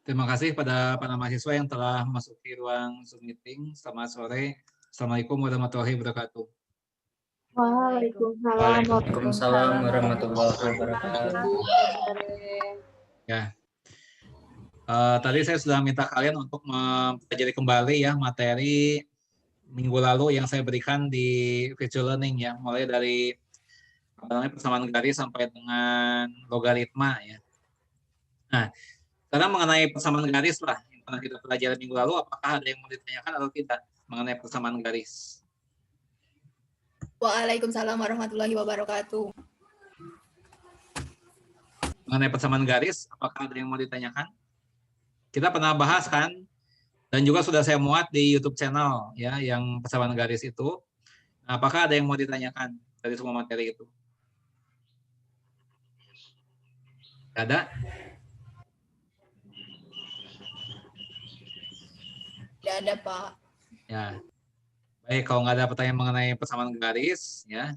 Terima kasih pada para mahasiswa yang telah memasuki ruang Zoom meeting. Selamat sore. Assalamualaikum warahmatullahi wabarakatuh. Waalaikumsalam warahmatullahi wabarakatuh. Ya, tadi saya sudah minta kalian untuk mempelajari kembali ya materi minggu lalu yang saya berikan di virtual learning ya, mulai dari persamaan garis sampai dengan logaritma ya. Nah, sekarang mengenai persamaan garis lah yang pernah kita pelajari minggu lalu, apakah ada yang mau ditanyakan atau tidak mengenai persamaan garis? Waalaikumsalam warahmatullahi wabarakatuh. Mengenai persamaan garis, apakah ada yang mau ditanyakan? Kita pernah bahas kan, dan juga sudah saya muat di YouTube channel ya, yang persamaan garis itu. Nah, apakah ada yang mau ditanyakan dari semua materi itu? Tidak ada? Tidak ada, Pak. Ya, baik. Kalau nggak ada pertanyaan mengenai persamaan garis, ya.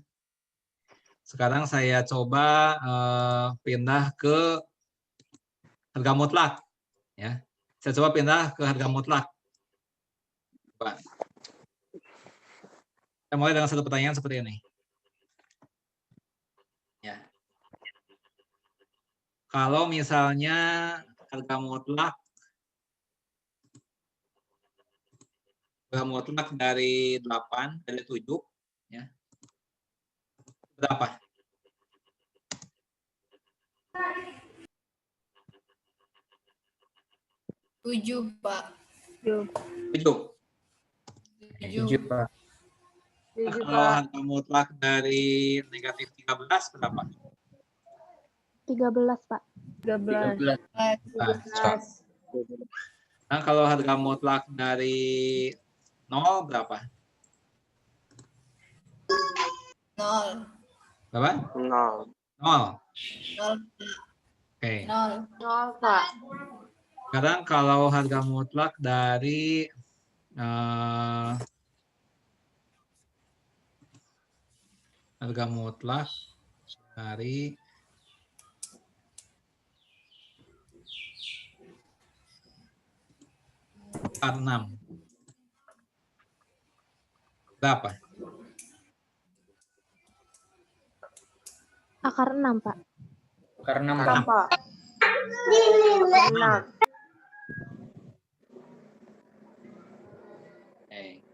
Sekarang saya coba pindah ke harga mutlak, ya. Saya coba pindah ke harga mutlak. Coba. Kita mulai dengan satu pertanyaan seperti ini. Ya. Kalau misalnya harga mutlak dari 8, dari 7, ya. Berapa? 7, Pak. 7. 7, Pak. Kalau harga mutlak dari negatif 13 berapa? 13, Pak. 13. Nah, kalau harga mutlak dari 0 berapa? 0. Berapa? 0. 0. 0. Oke. 0. 0, Pak. Sekarang kalau harga mutlak dari harga mutlak dari akar 6 berapa? Akar 6, Pak. Akar 6, Akar Pak. 6. Oke.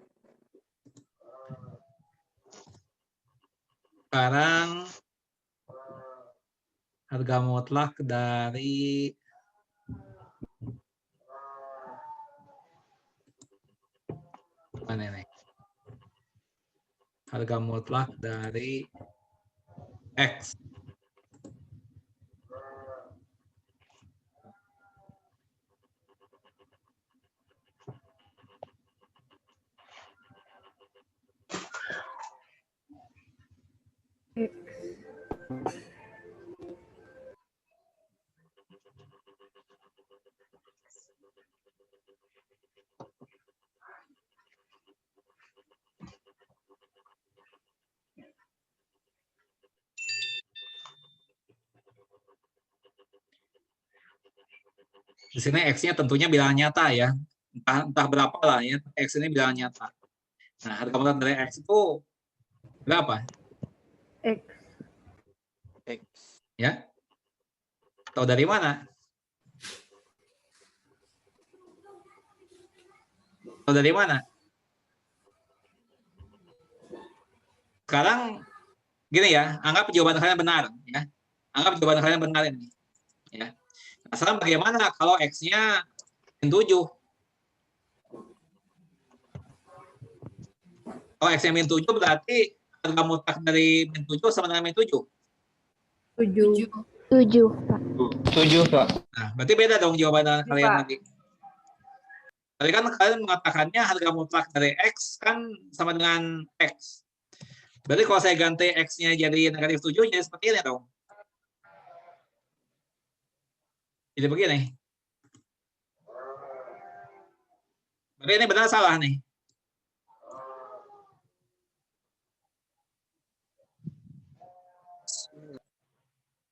Sekarang harga mutlak dari mana nih? harga mutlak dari X. Di sini X-nya tentunya bilangan nyata ya. Entah berapa lah ya, X ini bilangan nyata. Nah, harga mutlak dari X itu berapa? X. X. Ya. Tahu dari mana? Tahu dari mana? Sekarang gini ya, anggap jawaban kalian benar ya. Anggap jawaban kalian benar ini. Ya. Nah, sekarang bagaimana kalau X-nya min 7? Kalau X-nya min 7 berarti harga mutlak dari min 7 sama dengan min 7. 7. 7, Pak. 7, Pak. Nah, berarti beda dong jawaban kalian Pak. tadi. Tadi kan kalian mengatakannya harga mutlak dari X kan sama dengan X. Berarti kalau saya ganti X-nya jadi negatif 7, jadi seperti ini dong. Jadi begini. Berarti ini benar salah nih.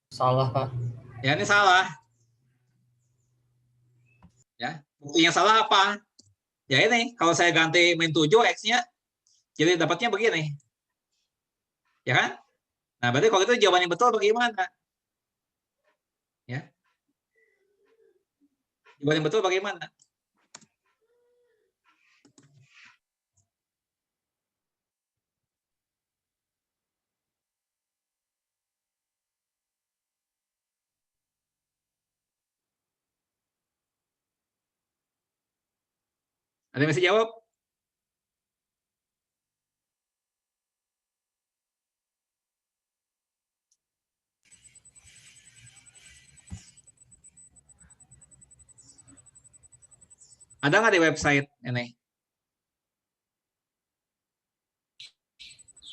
Salah, Pak. Ya, ini salah. Ya, buktinya salah apa? Ya ini, kalau saya ganti min 7 X-nya, jadi dapatnya begini. Ya kan? Nah, berarti kalau itu jawabannya betul bagaimana? Ya. Jawabannya betul bagaimana? Ada yang bisa jawab? Ada nggak di website ini?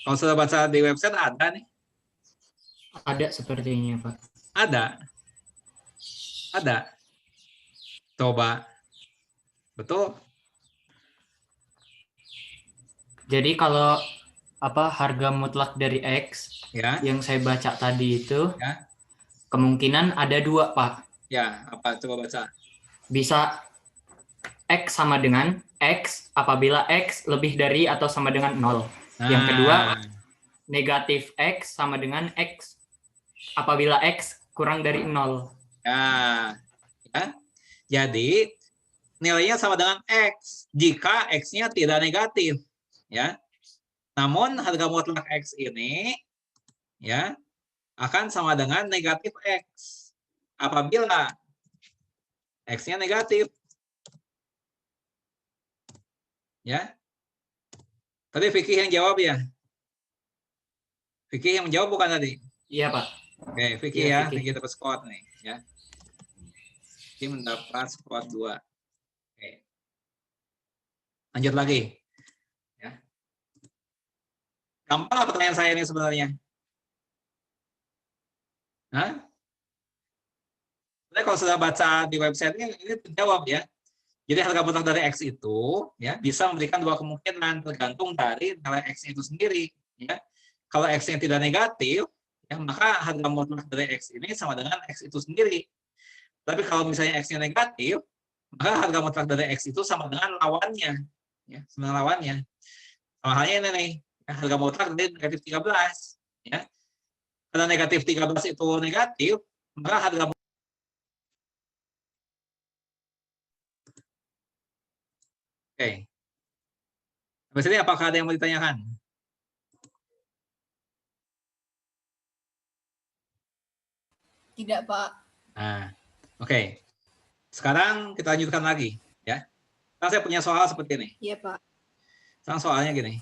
Kalau sudah baca di website ada nih. Ada sepertinya, Pak. Ada. Ada. Coba. Betul? Jadi kalau harga mutlak dari X Ya. yang saya baca tadi itu Ya. kemungkinan ada 2, Pak. Ya, apa? Coba baca. Bisa X sama dengan X apabila X lebih dari atau sama dengan 0. Yang kedua, negatif X sama dengan X apabila X kurang dari 0. Ya. Ya. Jadi, nilainya sama dengan X jika X-nya tidak negatif. Ya. Namun, harga mutlak X ini ya akan sama dengan negatif X apabila X-nya negatif. Ya. Tadi Vicky yang jawab ya? Vicky yang menjawab bukan tadi? Iya, Pak. Oke, Vicky Iya, ya. Vicky. Vicky dapat skor nih. Ya. Vicky mendapat skor 2. Oke. Lanjut lagi. Ya. Gampang apa pertanyaan saya ini sebenarnya? Hah? Sebenarnya kalau sudah baca di website ini terjawab ya. Jadi harga mutlak dari X itu ya bisa memberikan 2 kemungkinan tergantung dari nilai X itu sendiri. Ya. Kalau X-nya tidak negatif, ya, maka harga mutlak dari X ini sama dengan X itu sendiri. Tapi kalau misalnya X-nya negatif, maka harga mutlak dari X itu sama dengan lawannya. Ya, sama dengan lawannya. Sama halnya ini nih, ya, harga mutlak dari negatif 13. Ya. Karena negatif 13 itu negatif, maka harga Oke. Habis ini apakah ada yang mau ditanyakan? Tidak, Pak. Nah, oke. Sekarang kita lanjutkan lagi, ya. Sekarang saya punya soal seperti ini. Iya, Pak. Sekarang soalnya gini.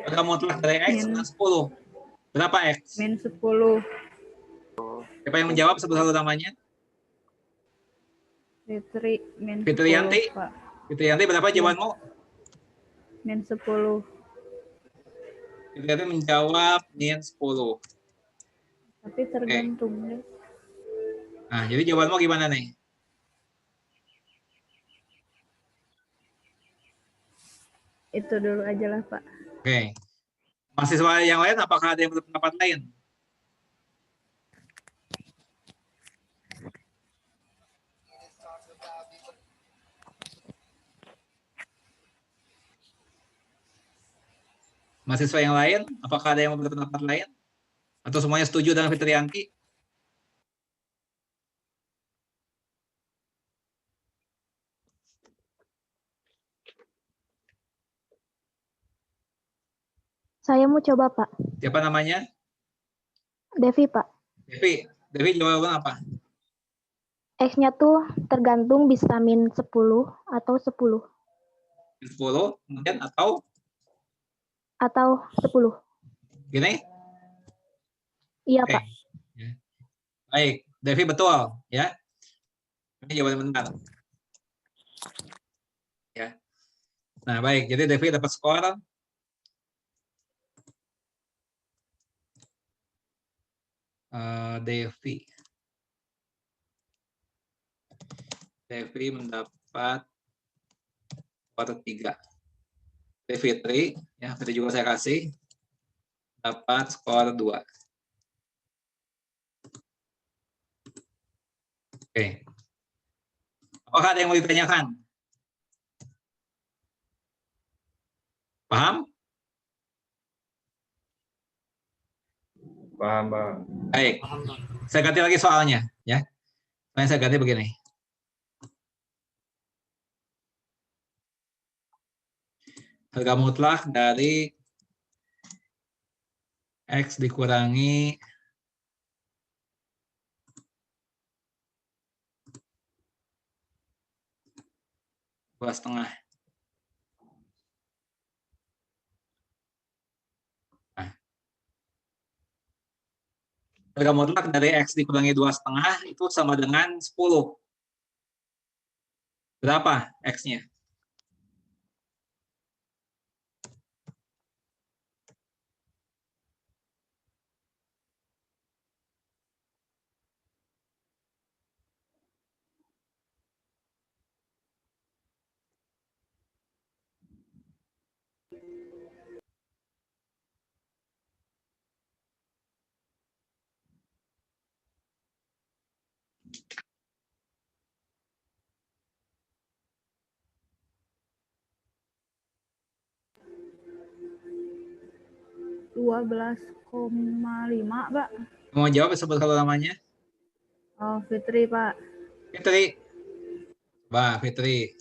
Harga mutlak dari X Min. 10. Berapa X? Min 10. Siapa yang menjawab sebut saja namanya? Fitri. Min 10, Fitriyanti. Pak. Fitriyanti berapa jawabanmu? Min 10. Fitriyanti menjawab min 10. Tapi tergantung deh. Nah, jadi jawabanmu gimana nih? Itu dulu aja lah, Pak. Oke. Mahasiswa yang lain apakah ada yang berpendapat lain? Mahasiswa yang lain, apakah ada yang berpendapat lain? Atau semuanya setuju dengan Fitriyanti? Saya mau coba, Pak. Siapa namanya? Devi, Pak. Devi jawaban apa? X-nya tuh tergantung bisa min 10 atau 10. 10, kemudian atau Atau 10. gini? Iya, Oke. Pak. Ya. Baik, Devi betul ya. Ini jawaban benar. Ya. Nah, baik. Jadi Devi dapat skor Devi mendapat skor 3. Fitri, ya, Fitri juga saya kasih dapat skor 2. Oke. Apakah ada yang mau ditanyakan? Paham? Paham, Bang. Baik. Saya ganti lagi soalnya, ya. Saya ganti begini. Harga mutlak dari X dikurangi dua setengah. Nah. Harga mutlak dari X dikurangi 2,5 itu sama dengan 10. Berapa X-nya? -12,5, Pak. Mau jawab sebut kalau namanya? Oh, Fitri, Pak. Fitri. Bah, Fitri.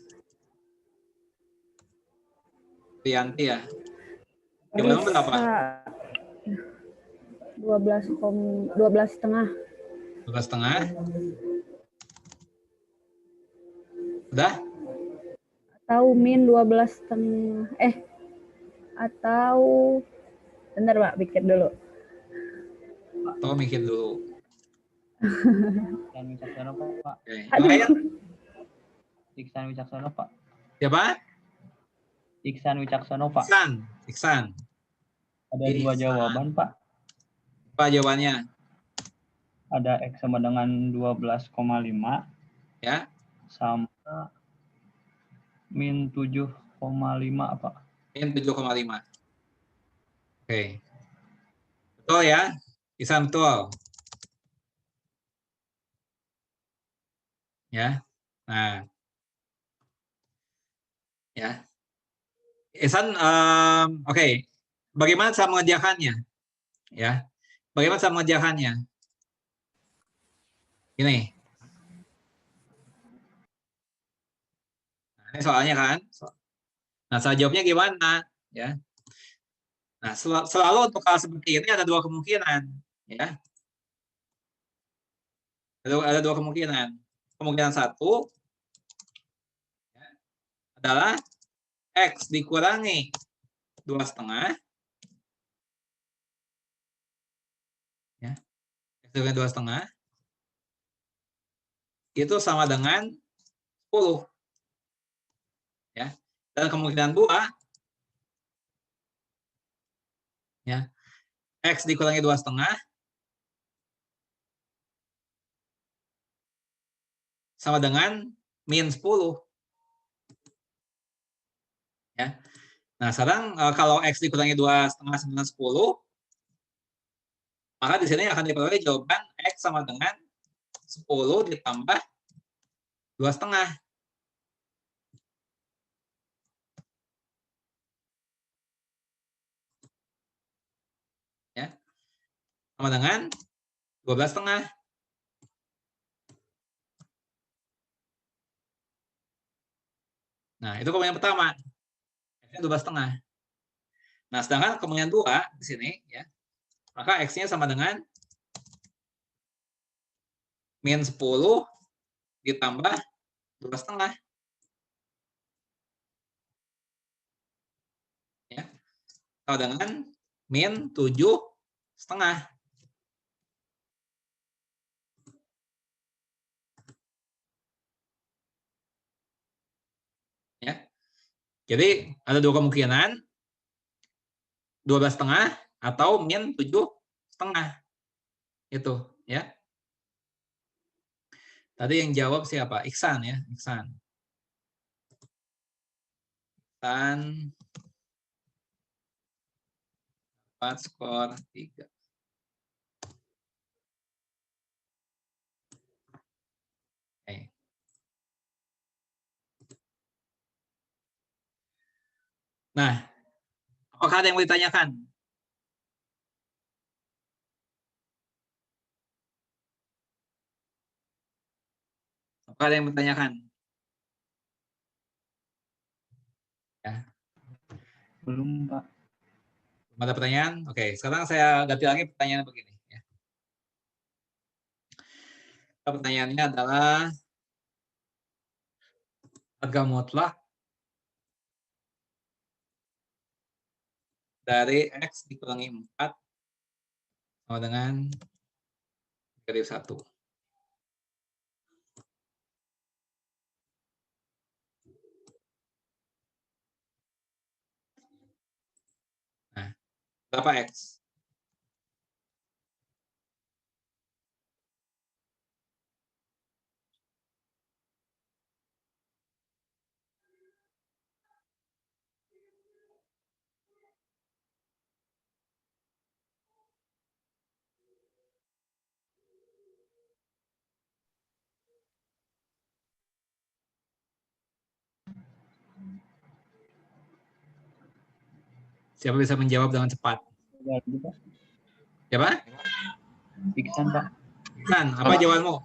Fitriyanti ya. Jawabanmu berapa? 12,5. 12,5. Udah? Atau min 12,5. Atau bentar, Pak, pikir dulu. Atau mikir dulu. Iksan Wicaksono, Pak. Oke. Yang lain? Iksan Wicaksono, Pak. Siapa? Iksan Wicaksono, Pak. Iksan. Ada dua jawaban, Pak. Apa jawabannya? Ada X sama dengan 12,5 Ya. sama min 7,5, Pak. Min 7,5. Oke. Betul ya? Iksan betul. Ya. Nah. Ya. Ihsan, oke. Bagaimana cara mengerjakannya? Ya. Bagaimana cara mengerjakannya? Ini. Nah, ini soalnya kan. Nah, cara jawabnya gimana? Ya. Nah, selalu untuk hal seperti ini ada dua kemungkinan. Ya. Ada dua kemungkinan. Kemungkinan satu adalah X dikurangi 2,5 dikurangi 2,5 itu sama dengan 10. Ya. Dan kemungkinan 2 ya, X dikurangi 2,5 sama dengan min 10. Ya. Nah, sekarang kalau X dikurangi 2,5 sama dengan 10, maka di sini akan diperoleh jawaban X sama dengan 10 ditambah 2,5. Ya. Sama dengan 12,5. Nah, itu kemungkinan pertama. X-nya 12,5. Nah, sedangkan kemungkinan 2 di sini, ya, maka X-nya sama dengan min 10 ditambah 12,5. Ya, sama dengan min 7,5. Ya. Jadi ada dua kemungkinan, 12,5 atau min 7,5. Itu, ya. Tadi yang jawab siapa? Iksan, ya, Iksan. Iksan dapat skor 3. Oke. Nah, apakah ada yang mau ditanyakan? Apakah ada yang bertanyakan? Ya. Belum, Pak. Belum ada pertanyaan? Oke, sekarang saya ganti lagi pertanyaan begini. Ya. Pertanyaannya adalah harga mutlak dari X dikurangi 4 sama dengan negatif 1. Nah, berapa X? Siapa bisa menjawab dengan cepat? Siapa? Iksan, Pak. Iksan, apa jawabanmu?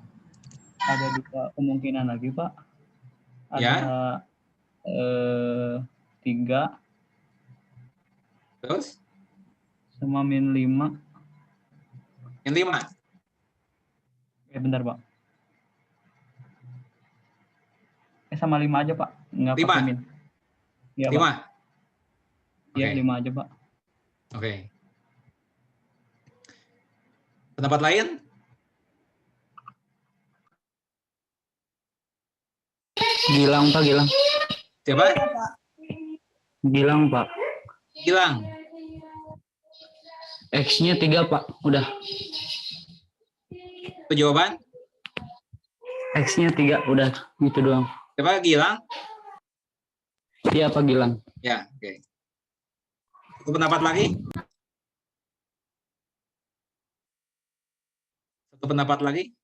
Ada 2 kemungkinan lagi, Pak. Ada Ya. 3 Terus? sama min 5. Min 5. Bentar, Pak. Sama 5 aja, Pak. Nggak 5. pakai min. Iya, 5. Pak. Iya, Oke. 5 aja, Pak. Oke. Pendapat lain? Gilang, Pak, Gilang. Siapa? Gilang, Pak. Gilang. X-nya 3, Pak. Udah. Itu jawaban? X-nya 3, udah. Itu doang. Siapa? Gilang? Iya, Pak, Gilang. Ya, oke. Satu pendapat lagi? Satu pendapat lagi?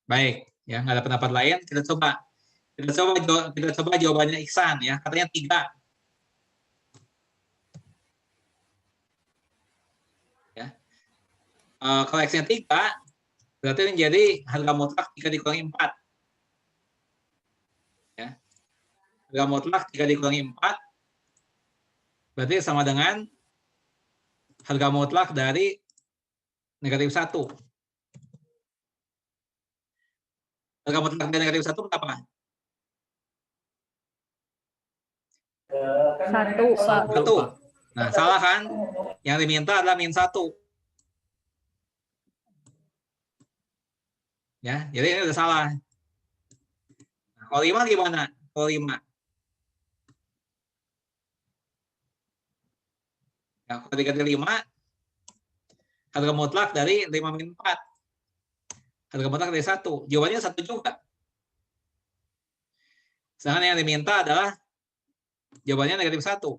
Baik, ya, nggak ada pendapat lain. Kita coba jawabannya Iksan, ya. Katanya 3. Ya. Kalau X-nya 3, berarti menjadi harga mutlak 3 dikurangi 4. Ya. Harga mutlak 3 dikurangi 4 berarti sama dengan harga mutlak dari negatif 1. Harga mutlak dari negatif 1 berapa? Satu, Pak. Satu. Nah, salah kan? Yang diminta adalah min 1. Ya, jadi ini udah salah. Nah, kalau 5 gimana? Kalau 5. Ya, kalau dikali 5, harga mutlak dari 5 min 4. Harga mutlak dari 1. Jawabannya 1 juga. Sedangkan yang diminta adalah jawabannya negatif 1.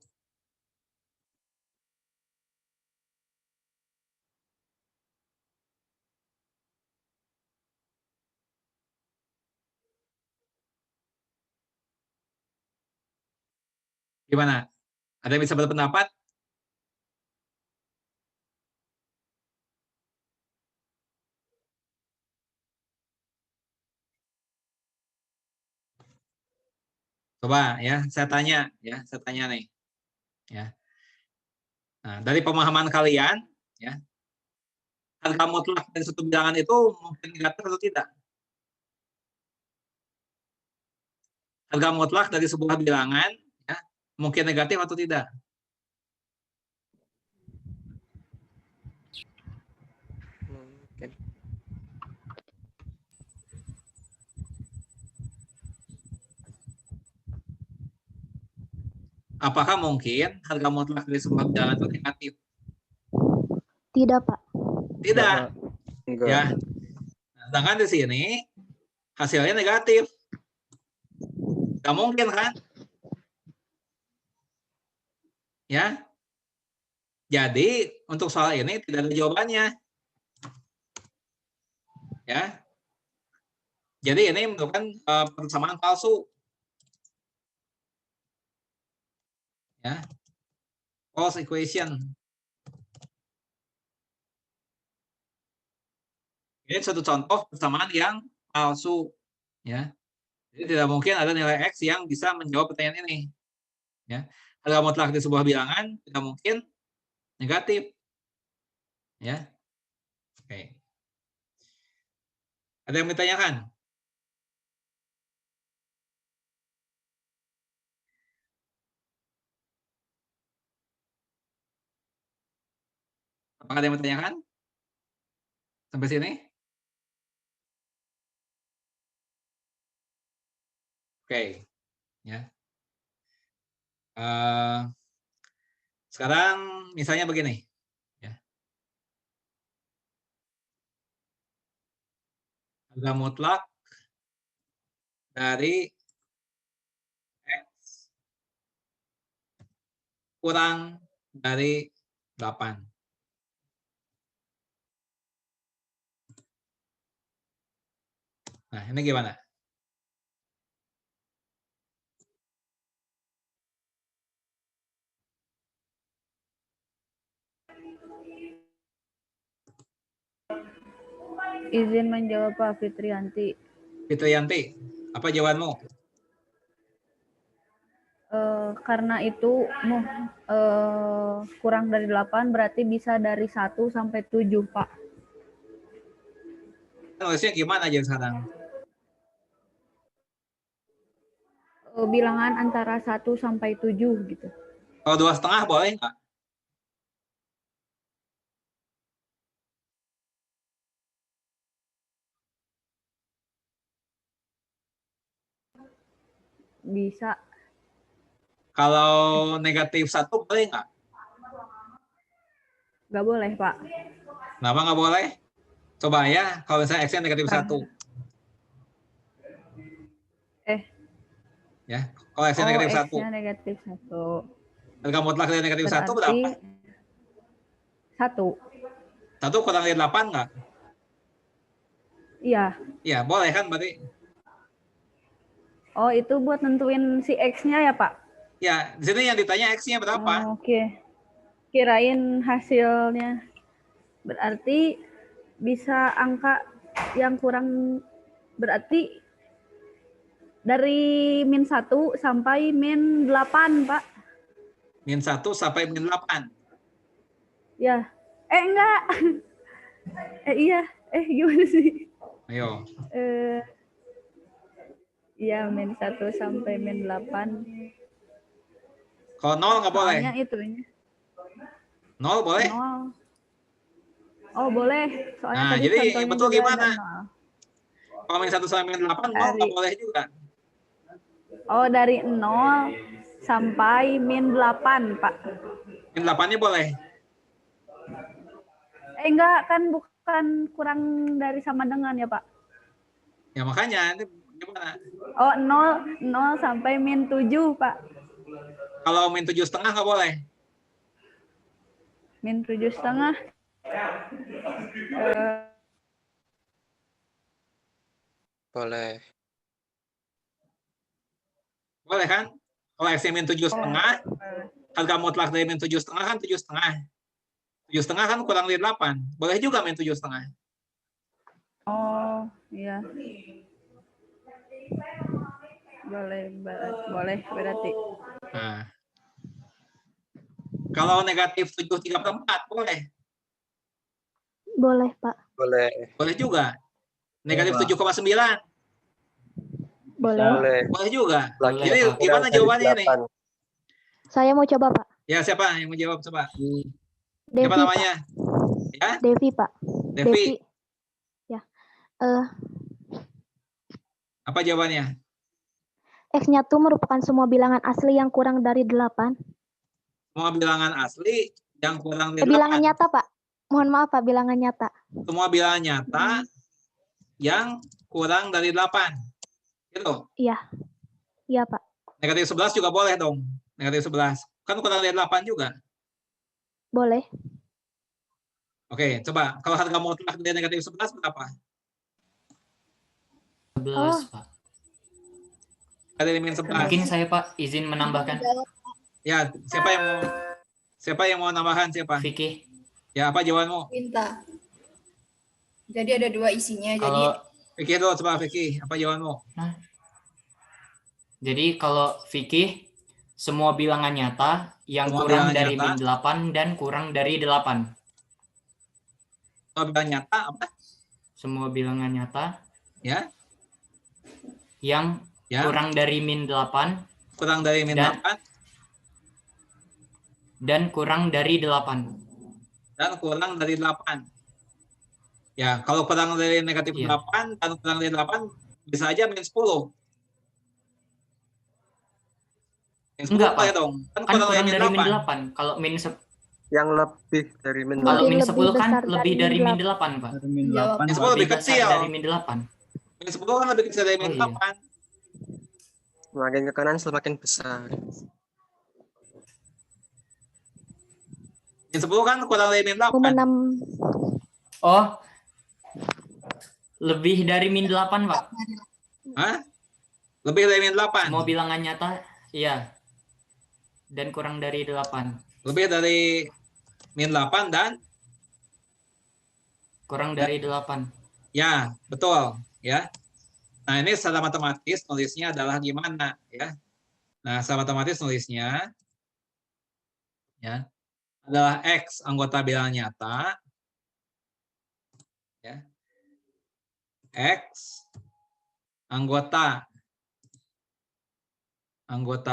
Gimana? Ada yang bisa berpendapat? Coba ya, saya tanya nih. Ya. Nah, dari pemahaman kalian, ya, harga mutlak dari suatu bilangan itu mungkin negatif atau tidak? Harga mutlak dari sebuah bilangan, ya, mungkin negatif atau tidak? Mungkin. Apakah mungkin harga mutlak dari sebuah bilangan itu negatif? Tidak, Pak. Tidak. Enggak. Ya. Sedangkan di sini hasilnya negatif. Nggak mungkin kan? Ya. Jadi untuk soal ini tidak ada jawabannya. Ya. Jadi ini merupakan persamaan palsu. Ya. False equation. Ini suatu contoh persamaan yang palsu. Ya. Jadi tidak mungkin ada nilai X yang bisa menjawab pertanyaan ini. Ya. Harga mutlak di sebuah bilangan tidak mungkin negatif. Ya. Oke. Ada yang ditanyakan? Apakah ada yang ditanyakan? Sampai sini? Oke. Ya. Sekarang misalnya begini. Ya. Harga mutlak dari X kurang dari 8. Nah, ini gimana? Izin menjawab Pak Fitrianti. Fitrianti, apa jawabanmu? Karena itu kurang dari 8 berarti bisa dari 1 sampai 7, Pak. Nulisnya gimana aja sekarang? Bilangan antara 1 sampai 7 gitu. Kalau 2,5 boleh nggak? Bisa. Kalau negatif 1 boleh nggak? Nggak boleh, Pak. Kenapa nggak boleh? Coba ya, kalau misalnya X-nya negatif 1. Ya, kalau X-nya negatif 1. X-nya negatif 1. Harga mutlak dari negatif 1 berapa? 1. 1 kurang dari 8 nggak? Iya. Iya, boleh kan berarti? Oh, itu buat nentuin si X-nya ya, Pak? Ya, di sini yang ditanya X-nya berapa? Oke. Kirain hasilnya. Berarti bisa angka yang kurang, berarti dari min 1 sampai min 8, Pak. Min 1 sampai min 8. Ya. Enggak. Iya. Gimana sih? Ayo. Iya, min 1 sampai min 8. Kalau 0 nggak boleh. Soalnya itunya 0 boleh? 0. Oh, boleh. Soalnya Nah, tadi jadi contohnya betul juga gimana? ada 0. Kalau min 1 sampai min 8, 0 Dari nggak boleh juga. Oh, dari 0 sampai min 8, Pak. Min 8-nya boleh. Enggak, kan bukan kurang dari sama dengan ya, Pak. Ya makanya, ini gimana? Oh, 0 sampai min 7, Pak. Kalau min 7,5 nggak boleh. Min 7,5. Boleh. Boleh kan? Kalau X-nya min 7,5, harga mutlak dari min 7,5 kan 7,5. 7,5 kan kurang dari 8. Boleh juga min 7,5. Oh, iya. Boleh berarti. Nah. Kalau negatif 7/3/4, boleh. Boleh, Pak. Boleh. Boleh juga. Negatif 7,9. Boleh. Boleh. Boleh juga. Boleh, Jadi Pak. gimana jawabannya ini? Saya mau coba, Pak. Ya, siapa yang mau jawab? Coba. Devi, Siapa namanya? Pak. Ya, Devi, Pak. Devi. Ya. Apa jawabannya? X-nya tuh merupakan semua bilangan asli yang kurang dari 8. Semua bilangan asli yang kurang dari 8. Bilangan nyata, Pak. Mohon maaf, Pak, bilangan nyata. Semua bilangan nyata yang kurang dari 8. Gitu. Iya. Iya, Pak. Negatif 11 juga boleh dong. Negatif 11. Kan kurang dari 8 juga. Boleh. Oke, coba. Kalau harga mutlak dari negatif 11 berapa? 11, Pak. Dari min 11. Mungkin saya, Pak, izin menambahkan. Ya, siapa yang mau nambahan siapa? Vicky. Ya, apa jawabanmu? Minta. Jadi ada 2 isinya. Kalau Vicky dulu, coba Vicky. Apa jawabanmu? Jadi kalau Vicky, semua bilangan nyata yang Semua kurang bilangan dari nyata. min 8 dan kurang dari 8. Semua bilangan nyata apa? Semua bilangan nyata Ya. yang kurang dari min 8 kurang dari min 8 dan kurang dari 8. dan kurang dari 8. Ya, kalau kurang dari negatif Iya. 8 dan kurang dari 8 bisa aja min 10. Min 10 Enggak, boleh Pak. dong. Kan Kan kurang kurang dari dari min min 8. 8. Kalau min Yang lebih dari min kalau Mungkin min lebih 10 kan besar lebih dari dari min min 8, Pak. Dari min Jawab. 8, Min 10 Pak. lebih besar kecil. dari min 8. Min 10 kan lebih kecil dari min Oh, iya. 8. Semakin ke kanan semakin besar. Min 10 kan kurang dari min 8. Oh. Lebih dari min 8, Pak. Hah? Lebih dari min 8. Semua bilangan nyata, iya. Dan kurang dari 8. Lebih dari min 8 dan Kurang dari 8. ya, betul, ya. Nah, ini secara matematis nulisnya adalah gimana, ya. Nah, secara matematis nulisnya ya adalah X anggota bilangan nyata, ya. X anggota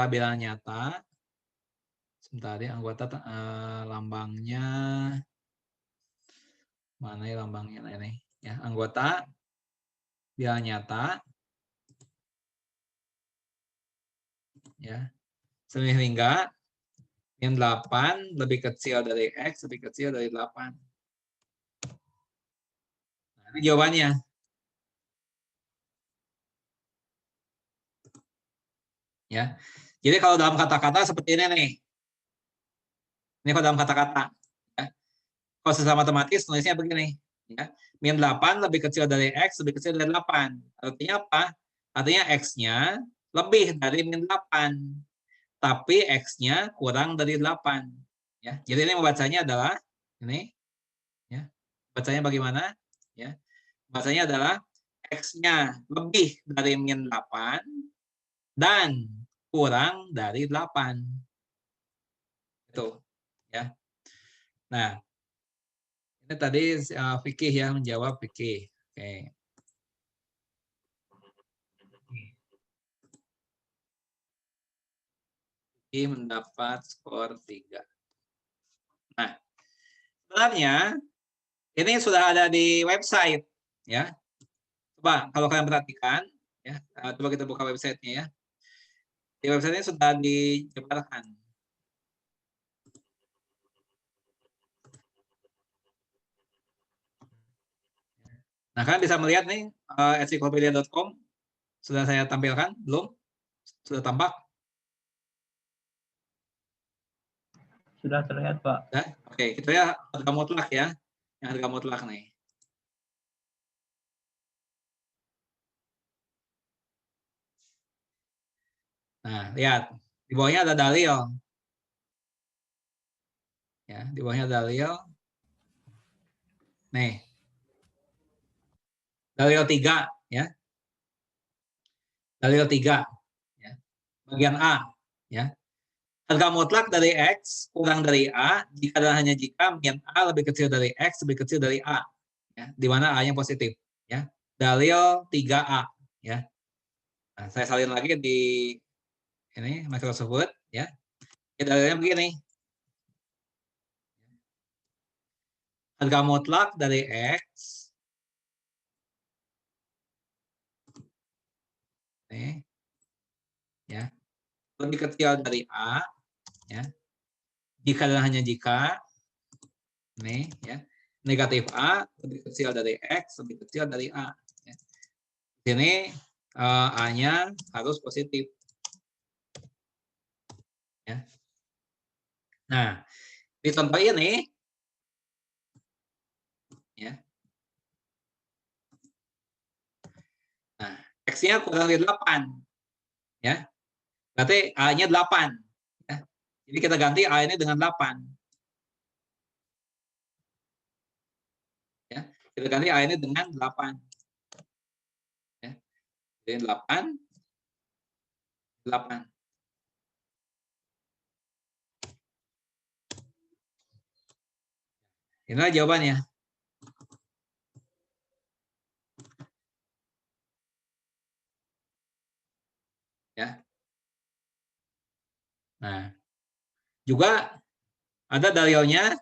bilangan nyata. Sebentar ya, anggota lambangnya mana ya lambangnya ini? Ya, anggota bilangan nyata, ya, sehingga min 8 lebih kecil dari X lebih kecil dari 8. Nah, ini jawabannya. Ya. Jadi kalau dalam kata-kata seperti ini nih. Ini kalau dalam kata-kata. Ya. Kalau secara matematis nulisnya begini. Ya. Min 8 lebih kecil dari X lebih kecil dari 8. Artinya apa? Artinya X-nya lebih dari min 8. Tapi X-nya kurang dari 8. Ya. Jadi ini membacanya adalah ini. Ya. Bacanya bagaimana? Ya. Bacanya adalah X-nya lebih dari min 8 dan kurang dari 8. Itu. Ya. Nah, ini tadi Vicky ya menjawab Vicky. Oke. mendapat skor 3. Nah, sebenarnya ini sudah ada di website, ya. Coba kalau kalian perhatikan, ya, coba kita buka websitenya ya. Di website ini sudah dijabarkan. Nah, kalian bisa melihat nih, ensiklopedia.com sudah saya tampilkan, belum? Sudah tampak? Sudah terlihat, Pak. Ya? Oke, kita lihat harga mutlak ya. Yang harga mutlak nih. Nah, lihat. Di bawahnya ada dalil. Ya, di bawahnya ada dalil. Nih. Dalil 3 ya. Dalil 3 ya. Bagian A ya. Harga mutlak dari X kurang dari A jika dan hanya jika min A lebih kecil dari X lebih kecil dari A. Ya, di mana A-nya positif ya. Dalil 3A ya. Nah, saya salin lagi di ini Microsoft Word ya. Dalilnya begini. Harga mutlak dari X ini ya lebih kecil dari A ya. Jika dan hanya jika ini ya negatif A lebih kecil dari X lebih kecil dari A. Ya. Di sini A-nya harus positif. Ya. Nah, di contoh ini ya. Nah, X-nya kurang dari 8. Ya. Berarti A-nya 8. Ya. Jadi kita ganti A ini dengan 8. Ya. Kita ganti A ini dengan 8. Ya. Jadi 8. 8. Inilah jawabannya. Ya. Nah, juga ada dalilnya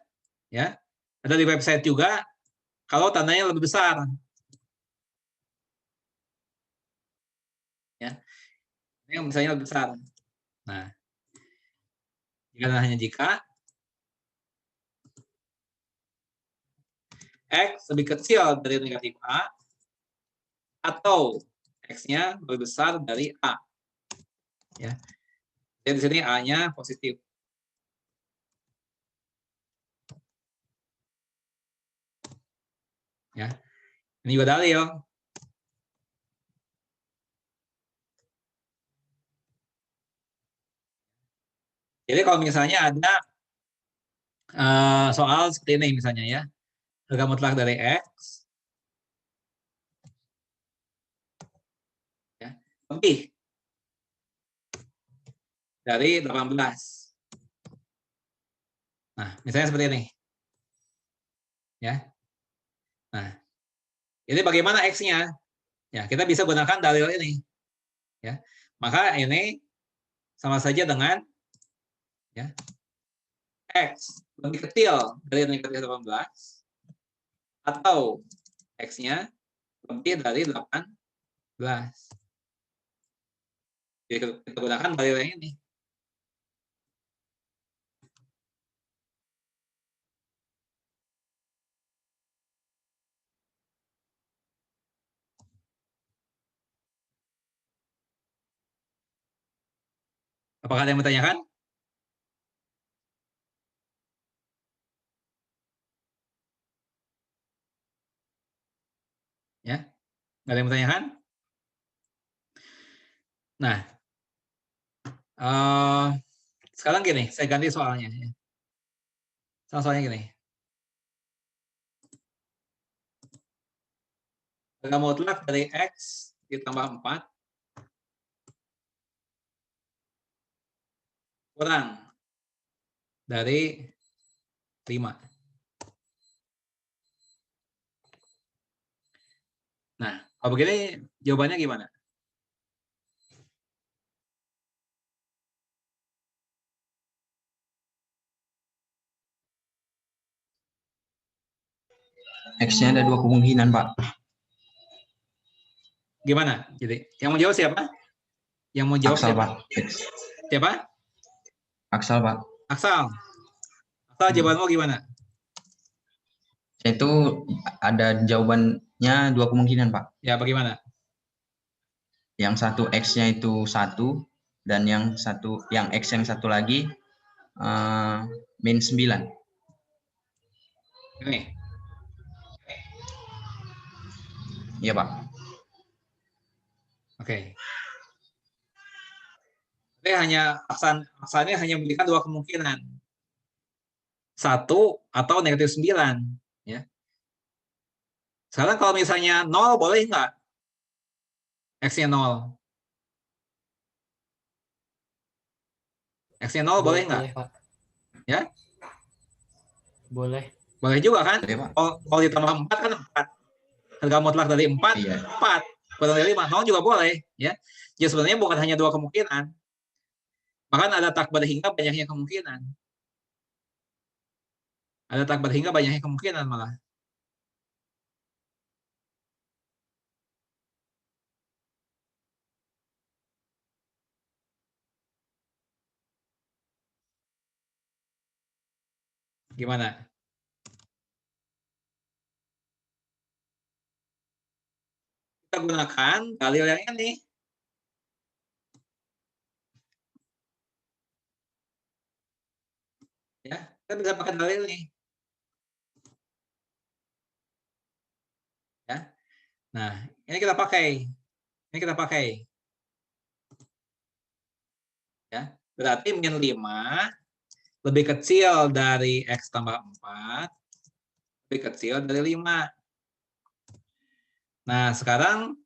ya. Ada di website juga kalau tandanya lebih besar. Ya. Ini yang misalnya lebih besar. Nah, jika dan hanya jika X lebih kecil dari negatif A atau X-nya lebih besar dari A. Ya. Jadi di sini A-nya positif. Ya. Ini juga dalil. Jadi kalau misalnya ada soal seperti ini misalnya ya. Harga mutlak dari X ya, lebih dari 18. Nah, misalnya seperti ini. Ya. Nah, ini bagaimana X-nya? Ya, kita bisa gunakan dalil ini. Ya. Maka ini sama saja dengan ya, X lebih kecil dari negatif 18 atau X-nya lebih dari 18. Jadi kita gunakan dalil yang ini. Apakah ada yang bertanyakan? Ya, nggak ada yang bertanyakan? Nah, sekarang gini, saya ganti soalnya. Ya. Soalnya gini. Harga mutlak dari X ditambah 4 kurang dari 5. Nah, kalau begini jawabannya gimana? X-nya ada 2 kemungkinan, Pak. Gimana? Jadi, yang mau jawab siapa? Yang mau jawab Aksal, siapa? Pak. Siapa? Aksal, Pak. Aksal. Aksal, jawabanmu gimana? Itu ada jawabannya 2 kemungkinan, Pak. Ya, bagaimana? Yang satu X-nya itu 1 dan yang X yang satu lagi min 9. Ini. Iya, Pak. Oke. Ini aksannya hanya memberikan 2 kemungkinan. 1 atau negatif 9. Ya. Sekarang kalau misalnya 0, boleh nggak? X-nya 0. X-nya 0 boleh nggak? Boleh, Pak. Ya? Boleh. Boleh juga kan? Boleh, Pak. Kalau ditambah 4 kan 4. Harga mutlak dari 4, Iya. 4. Kurang dari 5, 0 juga boleh. Ya. Jadi sebenarnya bukan hanya 2 kemungkinan. Bahkan ada takbar hingga banyaknya kemungkinan. Ada takbar hingga banyaknya kemungkinan malah. Gimana? Kita gunakan dalil yang ini. Ya, kita bisa pakai dalil ini. Ya. Nah, ini kita pakai. Ini kita pakai. Ya, berarti min 5 lebih kecil dari X tambah 4, lebih kecil dari 5. Nah, sekarang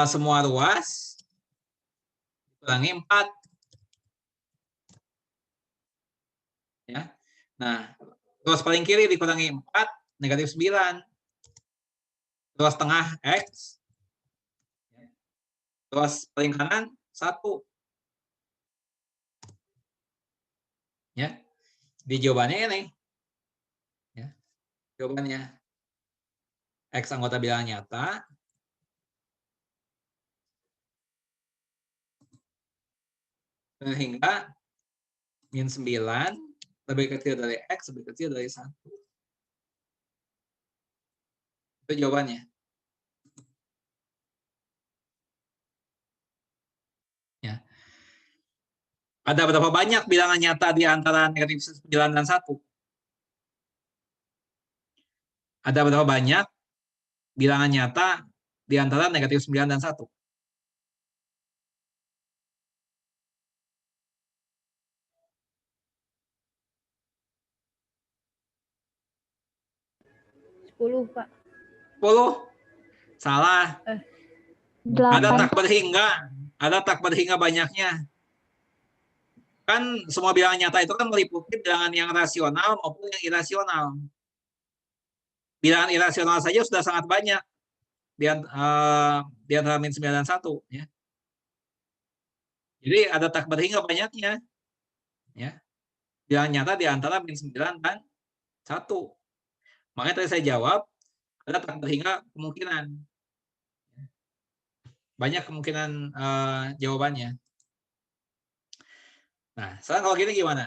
semua ruas dikurangi 4. Ya. Nah, ruas paling kiri dikurangi 4, negatif 9. Ruas tengah X. Ruas paling kanan 1. Ya. Di jawabannya ini. Ya. Jawabannya X anggota bilangan nyata hingga min 9 lebih kecil dari X lebih kecil dari 1. Itu jawabannya. Ya. Ada berapa banyak bilangan nyata di antara negatif 9 dan 1? Ada berapa banyak bilangan nyata di antara negatif 9 dan 1? Sepuluh, Pak. 10? Salah. 8. Ada takbar hingga. Ada takbar hingga banyaknya. Kan semua bilangan nyata itu kan meliputi bilangan yang rasional maupun yang irasional. Bilangan irasional saja sudah sangat banyak di antara min 9 dan 1. Ya. Jadi ada takbar hingga banyaknya. Ya. Bilangan nyata di antara min 9 dan 1. Makanya tadi saya jawab, ada takbar hingga kemungkinan. Banyak kemungkinan jawabannya. Nah, sekarang kalau gini gimana?